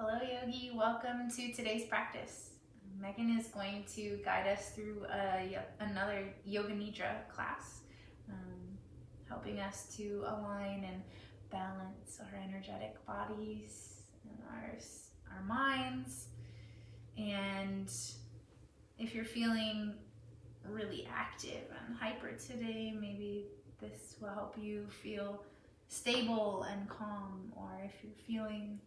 Hello Yogi, welcome to today's practice. Megan is going to guide us through another Yoga Nidra class, helping us to align and balance our energetic bodies and our minds. And if you're feeling really active and hyper today, maybe this will help you feel stable and calm. Or if you're feeling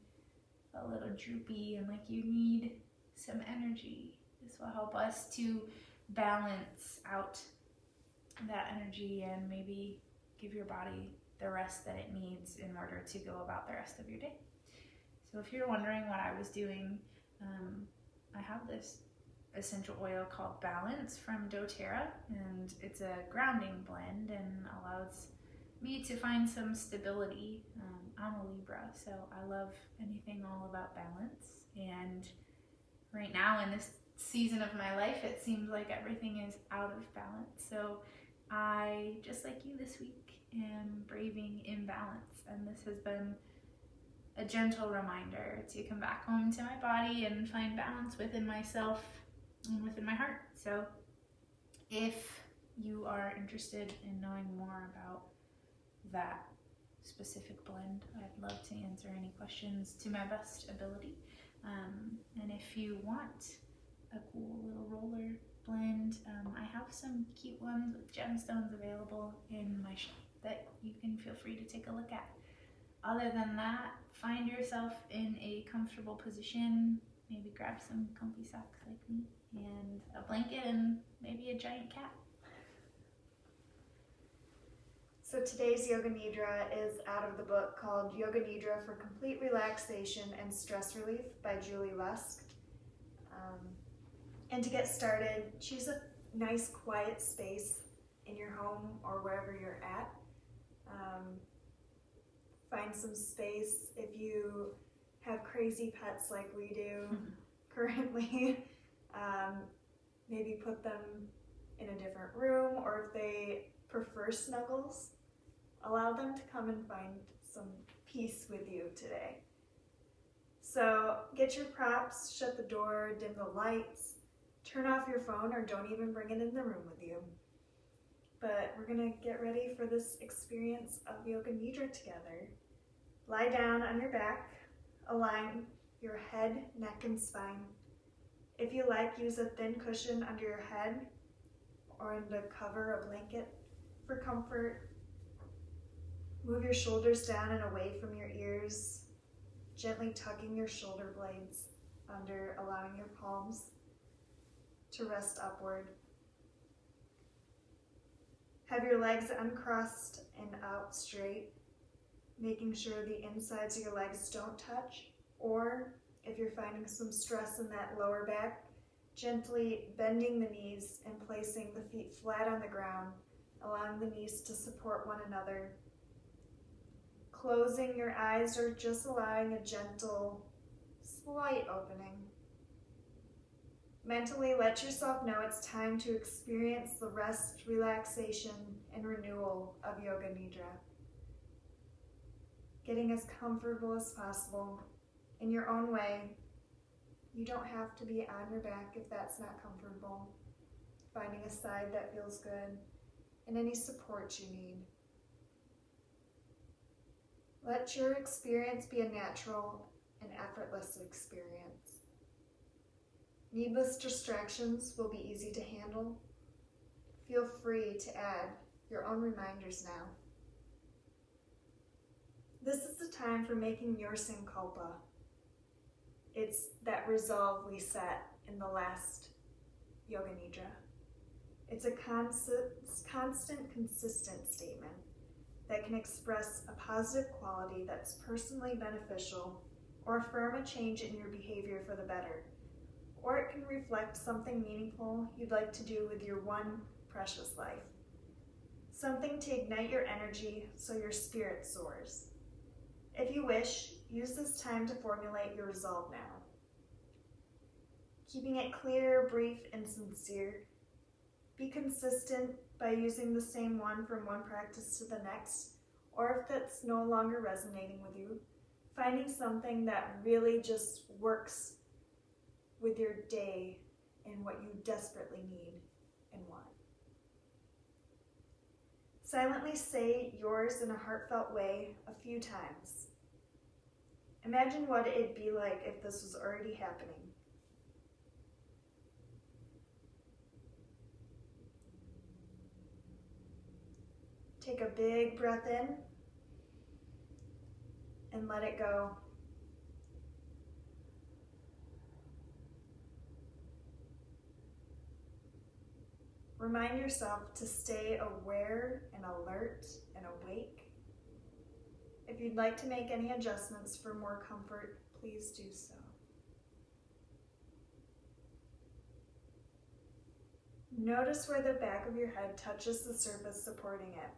a little droopy and like you need some energy, this will help us to balance out that energy and maybe give your body the rest that it needs in order to go about the rest of your day. So if you're wondering what I was doing, I have this essential oil called Balance from doTERRA, and it's a grounding blend and allows me to find some stability. I'm a Libra, so I love anything all about balance. And right now in this season of my life, it seems like everything is out of balance. So I, just like you this week, am braving imbalance. And this has been a gentle reminder to come back home to my body and find balance within myself and within my heart. So if you are interested in knowing more about that specific blend, I'd love to answer any questions to my best ability. And if you want a cool little roller blend, I have some cute ones with gemstones available in my shop that you can feel free to take a look at. Other than that, find yourself in a comfortable position, maybe grab some comfy socks like me, and a blanket and maybe a giant cat. So today's Yoga Nidra is out of the book called Yoga Nidra for Complete Relaxation and Stress Relief by Julie Lusk. And to get started, choose a nice quiet space in your home or wherever you're at. Find some space. If you have crazy pets like we do currently, maybe put them in a different room, or if they prefer snuggles, allow them to come and find some peace with you today. So get your props, shut the door, dim the lights, turn off your phone, or don't even bring it in the room with you. But we're gonna get ready for this experience of Yoga Nidra together. Lie down on your back, align your head, neck, and spine. If you like, use a thin cushion under your head or in the cover, a blanket for comfort. Move your shoulders down and away from your ears, gently tucking your shoulder blades under, allowing your palms to rest upward. Have your legs uncrossed and out straight, making sure the insides of your legs don't touch, or if you're finding some stress in that lower back, gently bending the knees and placing the feet flat on the ground, allowing the knees to support one another. Closing your eyes or just allowing a gentle, slight opening. Mentally let yourself know it's time to experience the rest, relaxation, and renewal of Yoga Nidra. Getting as comfortable as possible in your own way. You don't have to be on your back if that's not comfortable. Finding a side that feels good and any support you need. Let your experience be a natural and effortless experience. Needless distractions will be easy to handle. Feel free to add your own reminders now. This is the time for making your Sankalpa. It's that resolve we set in the last Yoga Nidra. It's a constant, consistent statement that can express a positive quality that's personally beneficial or affirm a change in your behavior for the better. Or it can reflect something meaningful you'd like to do with your one precious life. Something to ignite your energy so your spirit soars. If you wish, use this time to formulate your resolve now. Keeping it clear, brief, and sincere. Be consistent by using the same one from one practice to the next, or if that's no longer resonating with you, Finding something that really just works with your day and what you desperately need and want. Silently say yours in a heartfelt way a few times. Imagine what it'd be like if this was already happening. Take a big breath in and let it go. Remind yourself to stay aware and alert and awake. If you'd like to make any adjustments for more comfort, please do so. Notice where the back of your head touches the surface supporting it,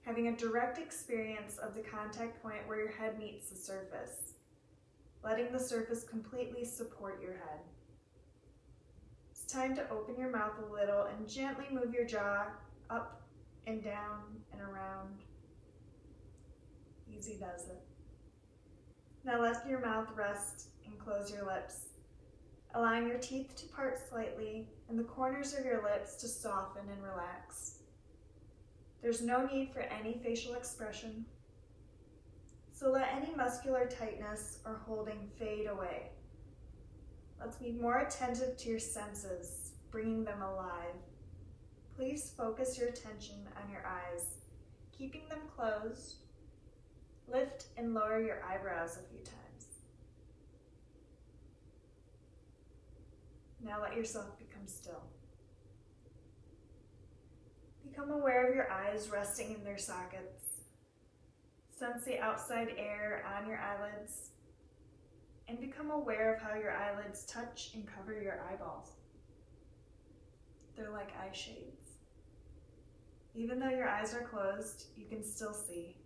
having a direct experience of the contact point where your head meets the surface, letting the surface completely support your head. It's time to open your mouth a little and gently move your jaw up and down and around. Easy does it. Now let your mouth rest and close your lips, allowing your teeth to part slightly and the corners of your lips to soften and relax. There's no need for any facial expression, so let any muscular tightness or holding fade away. Let's be more attentive to your senses, bringing them alive. Please focus your attention on your eyes, keeping them closed. Lift and lower your eyebrows a few times. Now let yourself become still. Become aware of your eyes resting in their sockets. Sense the outside air on your eyelids, and become aware of how your eyelids touch and cover your eyeballs. They're like eye shades. Even though your eyes are closed, you can still see.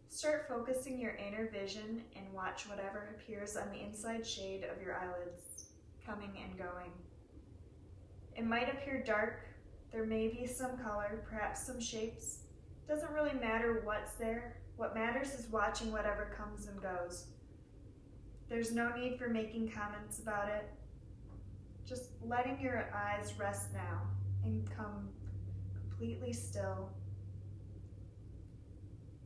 Start focusing your inner vision and watch whatever appears on the inside shade of your eyelids, coming and going. It might appear dark, there may be some color, perhaps some shapes. It doesn't really matter what's there. What matters is watching whatever comes and goes. There's no need for making comments about it. Just letting your eyes rest now and come completely still,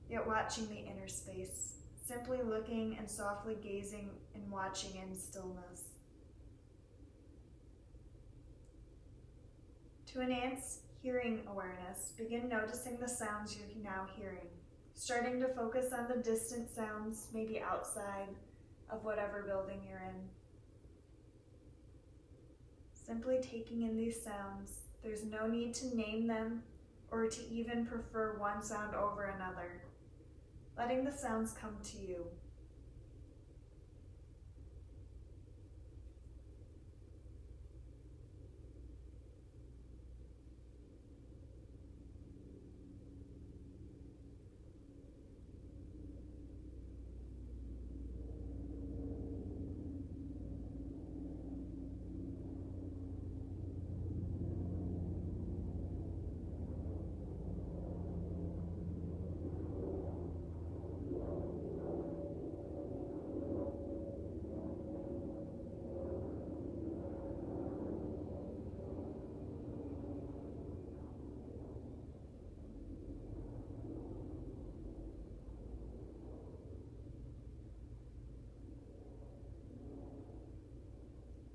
yet watching the inner space, simply looking and softly gazing and watching in stillness. To enhance hearing awareness, begin noticing the sounds you're now hearing, starting to focus on the distant sounds, maybe outside of whatever building you're in. Simply taking in these sounds, there's no need to name them or to even prefer one sound over another. Letting the sounds come to you.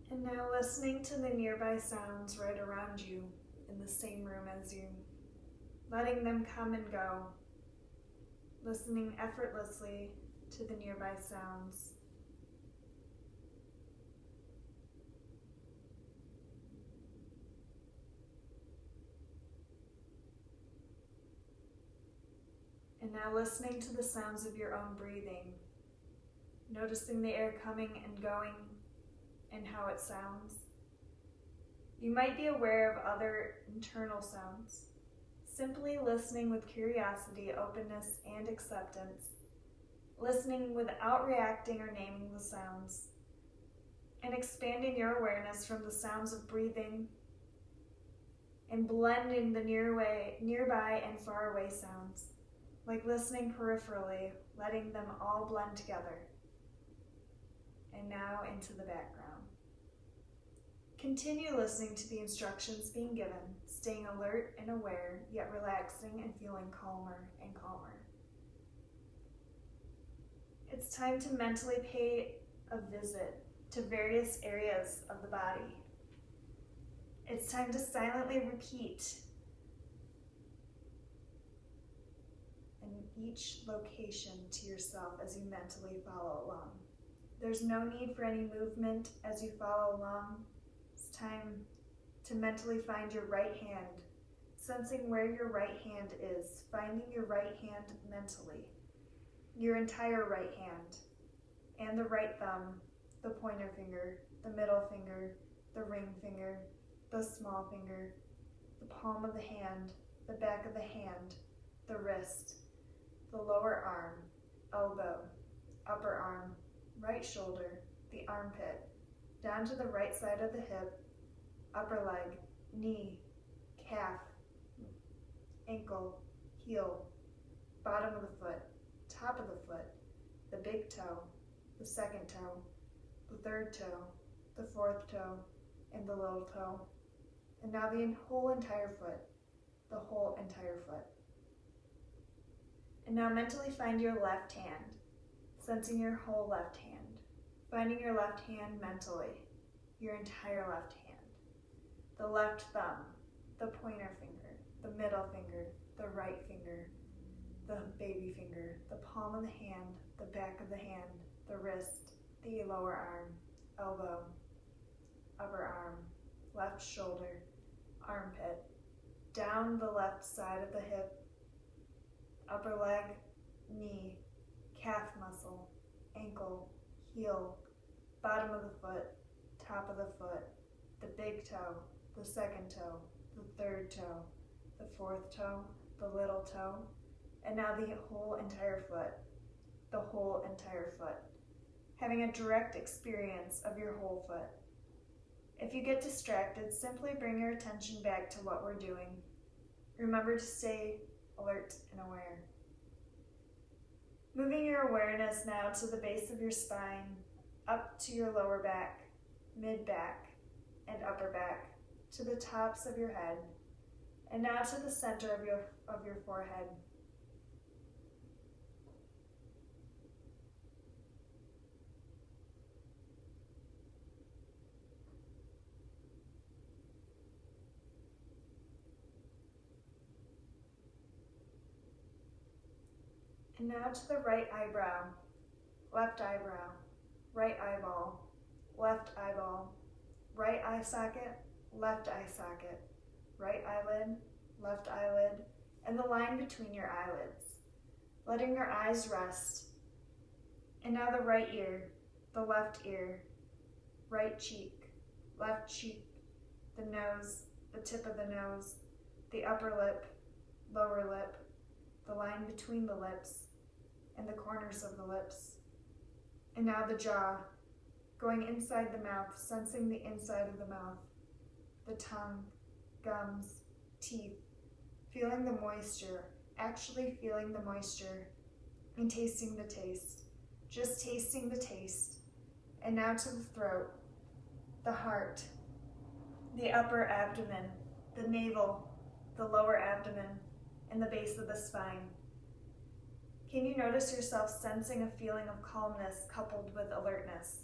And now listening to the nearby sounds right around you in the same room as you, letting them come and go, listening effortlessly to the nearby sounds. And now listening to the sounds of your own breathing, noticing the air coming and going and how it sounds. You might be aware of other internal sounds. Simply listening with curiosity, openness, and acceptance. Listening without reacting or naming the sounds. And expanding your awareness from the sounds of breathing and blending the nearby and far away sounds, like listening peripherally letting them all blend together. And now into the background. Continue listening to the instructions being given, staying alert and aware, yet relaxing and feeling calmer and calmer. It's time to mentally pay a visit to various areas of the body. It's time to silently repeat in each location to yourself as you mentally follow along. There's no need for any movement as you follow along. It's time to mentally find your right hand, sensing where your right hand is, finding your right hand mentally, your entire right hand, and the right thumb, the pointer finger, the middle finger, the ring finger, the small finger, the palm of the hand, the back of the hand, the wrist, the lower arm, elbow, upper arm, right shoulder, the armpit, down to the right side of the hip, upper leg, knee, calf, ankle, heel, bottom of the foot, top of the foot, the big toe, the second toe, the third toe, the fourth toe, and the little toe. And now the whole entire foot, the whole entire foot. And now mentally find your left hand, sensing your whole left hand, finding your left hand mentally, your entire left hand, the left thumb, the pointer finger, the middle finger, the right finger, the baby finger, the palm of the hand, the back of the hand, the wrist, the lower arm, elbow, upper arm, left shoulder, armpit, down the left side of the hip, upper leg, knee, calf muscle, ankle, heel, bottom of the foot, top of the foot, the big toe, the second toe, the third toe, the fourth toe, the little toe, and now the whole entire foot, the whole entire foot, having a direct experience of your whole foot. If you get distracted, simply bring your attention back to what we're doing. Remember to stay alert and aware. Moving your awareness now to the base of your spine, up to your lower back, mid-back, and upper back, to the tops of your head, and now to the center of your forehead. And now to the right eyebrow, left eyebrow, right eyeball, left eyeball, right eye socket, left eye socket, right eyelid, left eyelid, and the line between your eyelids, letting your eyes rest. And now the right ear, the left ear, right cheek, left cheek, the nose, the tip of the nose, the upper lip, lower lip, the line between the lips, and the corners of the lips. And now the jaw, going inside the mouth, sensing the inside of the mouth, the tongue, gums, teeth, feeling the moisture, actually feeling the moisture, and tasting the taste, just tasting the taste. And now to the throat, the heart, the upper abdomen, the navel, the lower abdomen, and the base of the spine. Can you notice yourself sensing a feeling of calmness coupled with alertness?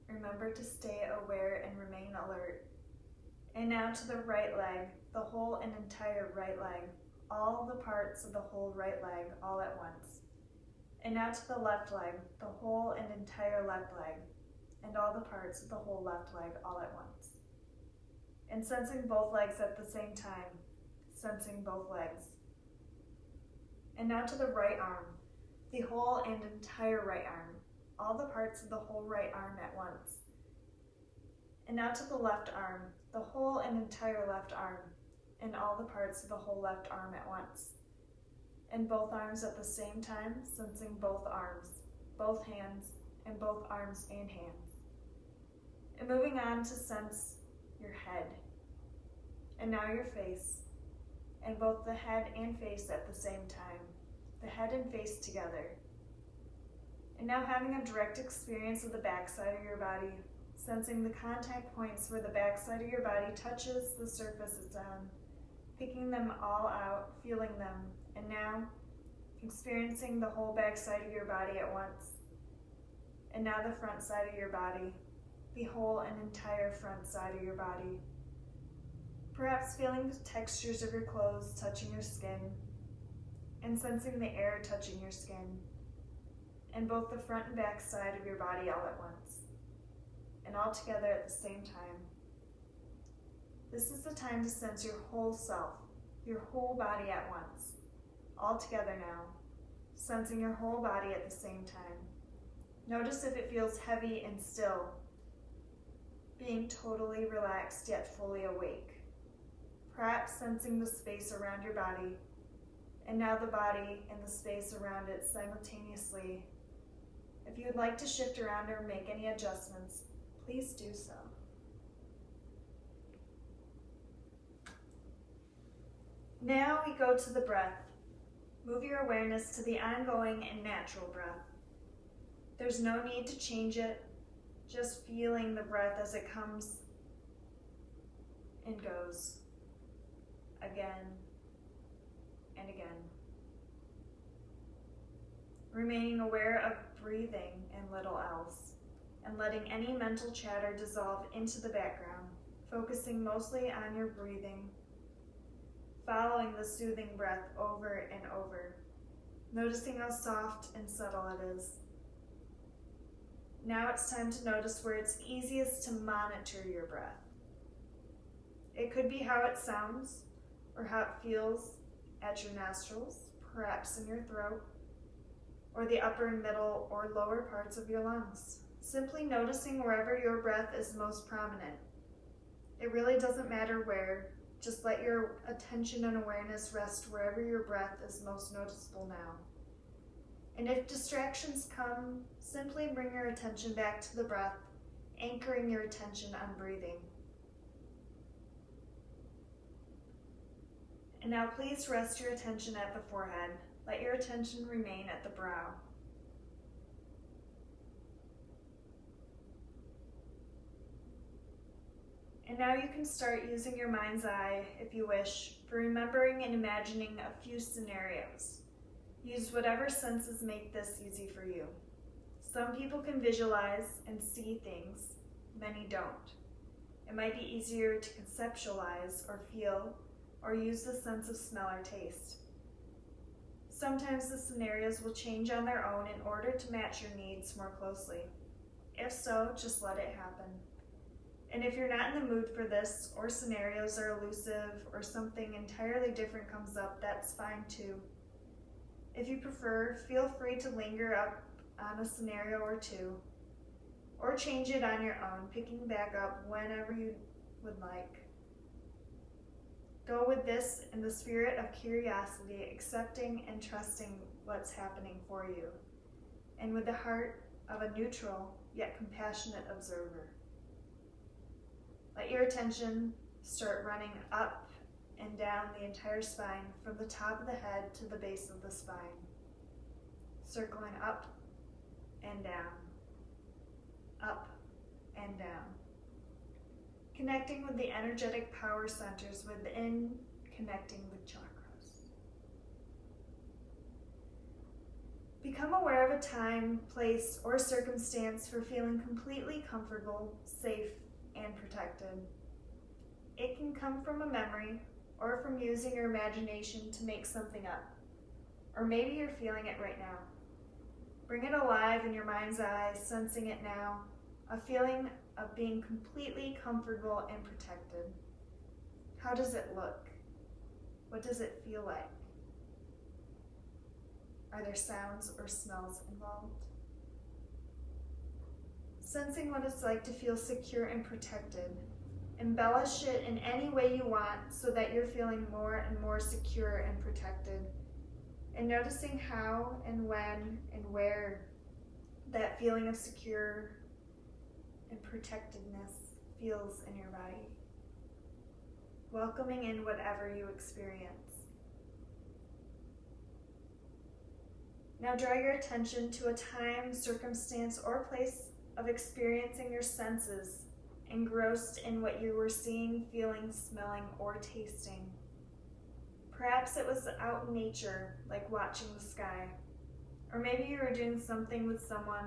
Remember to stay aware and remain alert. And now to the right leg, the whole and entire right leg, all the parts of the whole right leg all at once. And now to the left leg, the whole and entire left leg, and all the parts of the whole left leg all at once. And sensing both legs at the same time, sensing both legs. And now to the right arm, the whole and entire right arm, all the parts of the whole right arm at once. And now to the left arm, the whole and entire left arm, in all the parts of the whole left arm at once. And both arms at the same time, sensing both arms, both hands, and both arms and hands. And moving on to sense your head. And now your face. And both the head and face at the same time. The head and face together. And now having a direct experience of the backside of your body, sensing the contact points where the backside of your body touches the surface it's on, picking them all out, feeling them, and now experiencing the whole backside of your body at once. And now the front side of your body, the whole and entire front side of your body. Perhaps feeling the textures of your clothes touching your skin, and sensing the air touching your skin, and both the front and back side of your body all at once, and all together at the same time. This is the time to sense your whole self, your whole body at once, all together now, sensing your whole body at the same time. Notice if it feels heavy and still, being totally relaxed yet fully awake. Perhaps sensing the space around your body, and now the body and the space around it simultaneously. If you would like to shift around or make any adjustments, please do so. Now we go to the breath. Move your awareness to the ongoing and natural breath. There's no need to change it, just feeling the breath as it comes and goes. Again and again. Remaining aware of breathing and little else, and letting any mental chatter dissolve into the background, focusing mostly on your breathing, following the soothing breath over and over, noticing how soft and subtle it is. Now it's time to notice where it's easiest to monitor your breath. It could be how it sounds, or how it feels at your nostrils, perhaps in your throat, or the upper and middle or lower parts of your lungs. Simply noticing wherever your breath is most prominent. It really doesn't matter where, just let your attention and awareness rest wherever your breath is most noticeable now. And if distractions come, simply bring your attention back to the breath, anchoring your attention on breathing. And now please rest your attention at the forehead. Let your attention remain at the brow. And now you can start using your mind's eye, if you wish, for remembering and imagining a few scenarios. Use whatever senses make this easy for you. Some people can visualize and see things, many don't. It might be easier to conceptualize or feel, or use the sense of smell or taste. Sometimes the scenarios will change on their own in order to match your needs more closely. If so, just let it happen. And if you're not in the mood for this, or scenarios are elusive, or something entirely different comes up, that's fine too. If you prefer, feel free to linger up on a scenario or two, or change it on your own, picking back up whenever you would like. Go with this in the spirit of curiosity, accepting and trusting what's happening for you, and with the heart of a neutral yet compassionate observer. Let your attention start running up and down the entire spine, from the top of the head to the base of the spine, circling up and down, up and down. Connecting with the energetic power centers within, connecting with chakras. Become aware of a time, place, or circumstance for feeling completely comfortable, safe, and protected. It can come from a memory, or from using your imagination to make something up. Or maybe you're feeling it right now. Bring it alive in your mind's eye, sensing it now, a feeling of being completely comfortable and protected. How does it look? What does it feel like? Are there sounds or smells involved? Sensing what it's like to feel secure and protected, Embellish it in any way you want so that you're feeling more and more secure and protected. And noticing how and when and where that feeling of secure and protectedness feels in your body. Welcoming in whatever you experience. Now draw your attention to a time, circumstance, or place of experiencing your senses, engrossed in what you were seeing, feeling, smelling, or tasting. Perhaps it was out in nature, like watching the sky. Or maybe you were doing something with someone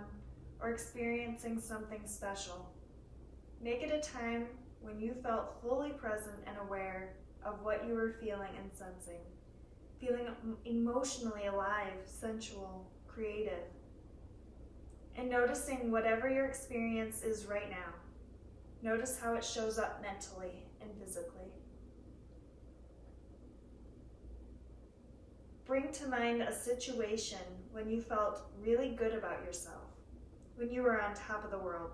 or experiencing something special. Make it a time when you felt fully present and aware of what you were feeling and sensing. Feeling emotionally alive, sensual, creative. And noticing whatever your experience is right now. Notice how it shows up mentally and physically. Bring to mind a situation when you felt really good about yourself, when you were on top of the world,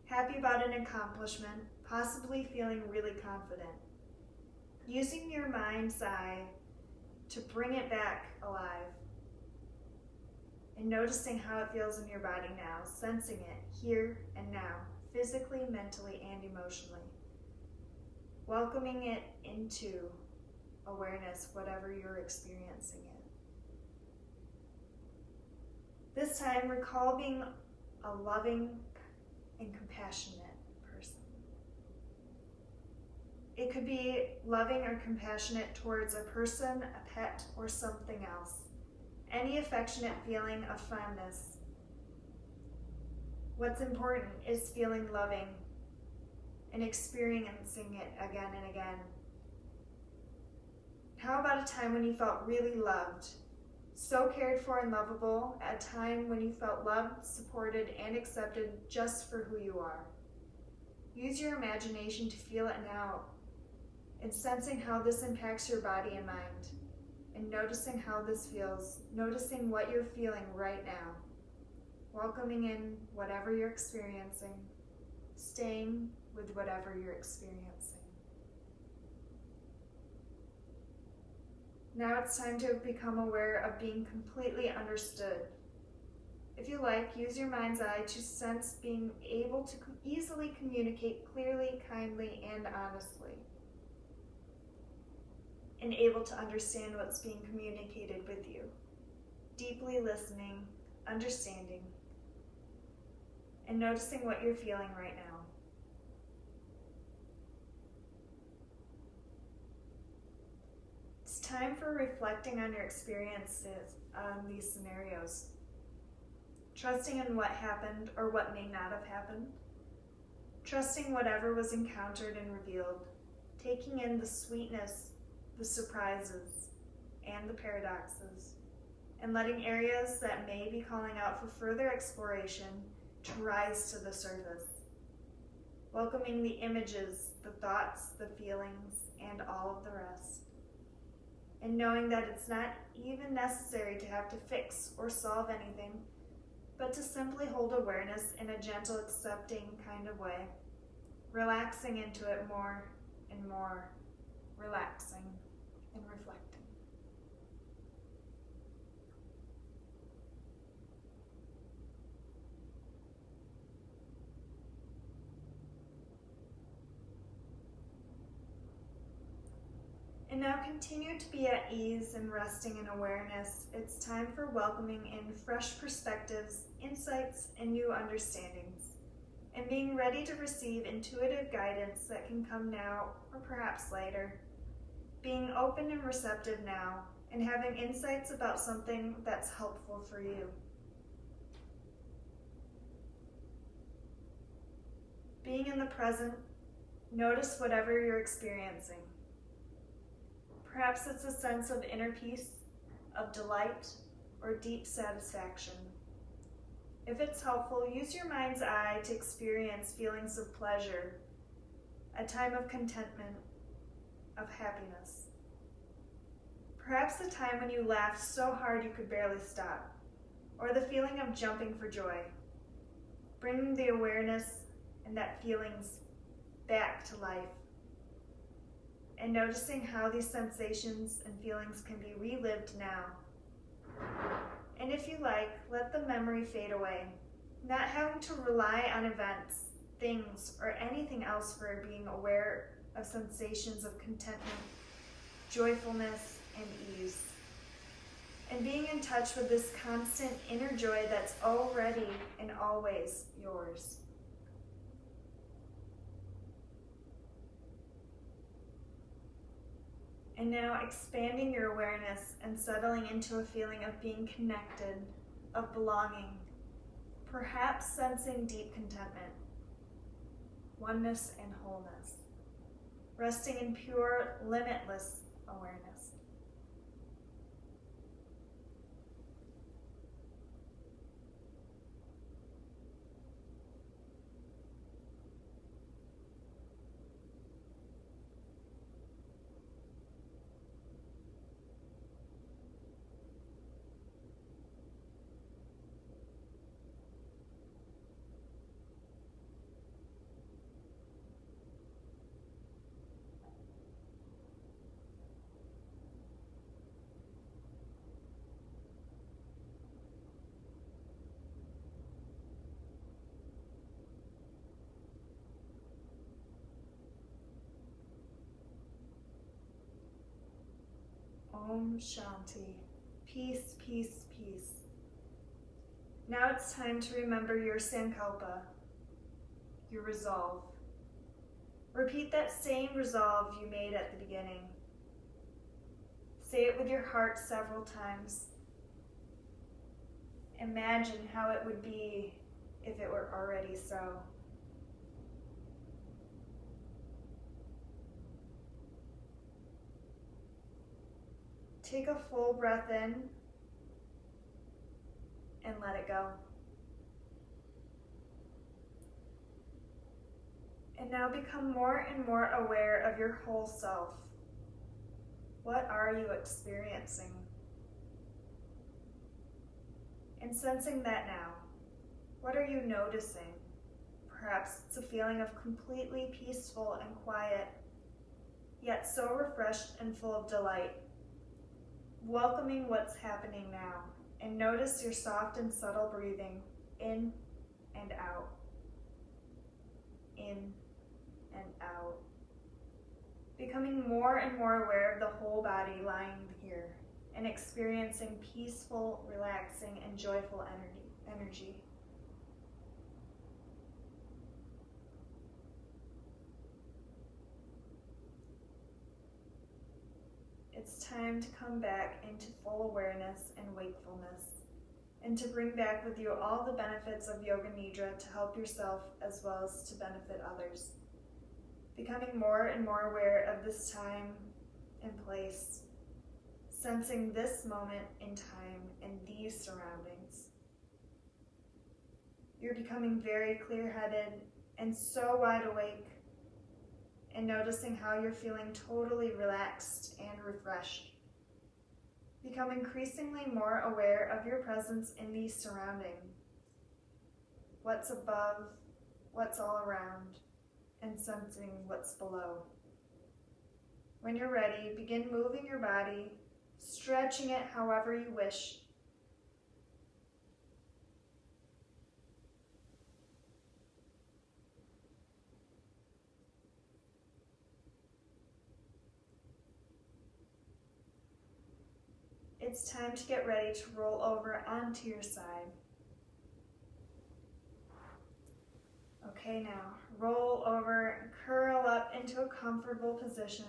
happy about an accomplishment, possibly feeling really confident. Using your mind's eye to bring it back alive and noticing how it feels in your body now, sensing it here and now, physically, mentally, and emotionally. Welcoming it into awareness, whatever you're experiencing it. This time, recall being a loving and compassionate person. It could be loving or compassionate towards a person, a pet, or something else. Any affectionate feeling of fondness. What's important is feeling loving and experiencing it again and again. How about a time when you felt really loved, so cared for and lovable, a time when you felt loved, supported, and accepted just for who you are? Use your imagination to feel it now and sensing how this impacts your body and mind, and noticing how this feels, noticing what you're feeling right now, welcoming in whatever you're experiencing, staying with whatever you're experiencing. Now it's time to become aware of being completely understood. If you like, use your mind's eye to sense being able to easily communicate clearly, kindly, and honestly. And able to understand what's being communicated with you. Deeply listening, understanding, and noticing what you're feeling right now. It's time for reflecting on your experiences on these scenarios. Trusting in what happened or what may not have happened. Trusting whatever was encountered and revealed. Taking in the sweetness, the surprises, and the paradoxes, and letting areas that may be calling out for further exploration to rise to the surface. Welcoming the images, the thoughts, the feelings, and all of the rest. And knowing that it's not even necessary to have to fix or solve anything, but to simply hold awareness in a gentle, accepting kind of way, relaxing into it more and more, relaxing and reflecting. And now continue to be at ease and resting in awareness. It's time for welcoming in fresh perspectives, insights, and new understandings, and being ready to receive intuitive guidance that can come now or perhaps later. Being open and receptive now, and having insights about something that's helpful for you. Being in the present, notice whatever you're experiencing. Perhaps it's a sense of inner peace, of delight, or deep satisfaction. If it's helpful, use your mind's eye to experience feelings of pleasure, a time of contentment, of happiness. Perhaps the time when you laughed so hard you could barely stop, or the feeling of jumping for joy. Bring the awareness and that feelings back to life. And noticing how these sensations and feelings can be relived now. And if you like, let the memory fade away, not having to rely on events, things, or anything else for being aware of sensations of contentment, joyfulness, and ease. And being in touch with this constant inner joy that's already and always yours. And now expanding your awareness and settling into a feeling of being connected, of belonging, perhaps sensing deep contentment, oneness and wholeness, resting in pure, limitless awareness. Om Shanti. Peace, peace, peace. Now it's time to remember your Sankalpa, your resolve. Repeat that same resolve you made at the beginning. Say it with your heart several times. Imagine how it would be if it were already so. Take a full breath in and let it go. And now become more and more aware of your whole self. What are you experiencing? And sensing that now, what are you noticing? Perhaps it's a feeling of completely peaceful and quiet, yet so refreshed and full of delight. Welcoming what's happening now, and notice your soft and subtle breathing in and out, in and out. Becoming more and more aware of the whole body lying here and experiencing peaceful, relaxing, and joyful energy. It's time to come back into full awareness and wakefulness, and to bring back with you all the benefits of Yoga Nidra to help yourself as well as to benefit others. Becoming more and more aware of this time and place, sensing this moment in time and these surroundings. You're becoming very clear-headed and so wide awake, and noticing how you're feeling totally relaxed and refreshed. Become increasingly more aware of your presence in these surroundings. What's above, what's all around, and sensing what's below. When you're ready, begin moving your body, stretching it however you wish. It's time to get ready to roll over onto your side. Okay, now roll over and curl up into a comfortable position.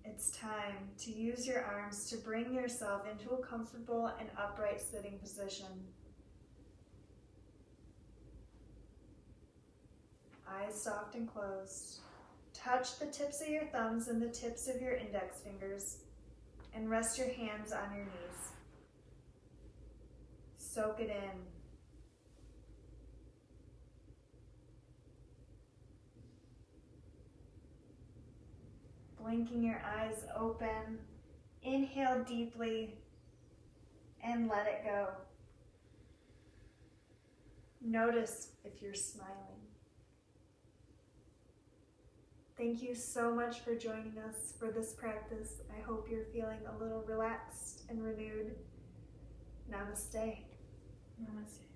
It's time to use your arms to bring yourself into a comfortable and upright sitting position. Eyes soft and closed. Touch the tips of your thumbs and the tips of your index fingers, and rest your hands on your knees. Soak it in. blinking your eyes open. Inhale deeply and let it go. Notice if you're smiling. Thank you so much for joining us for this practice. I hope you're feeling a little relaxed and renewed. Namaste. Namaste.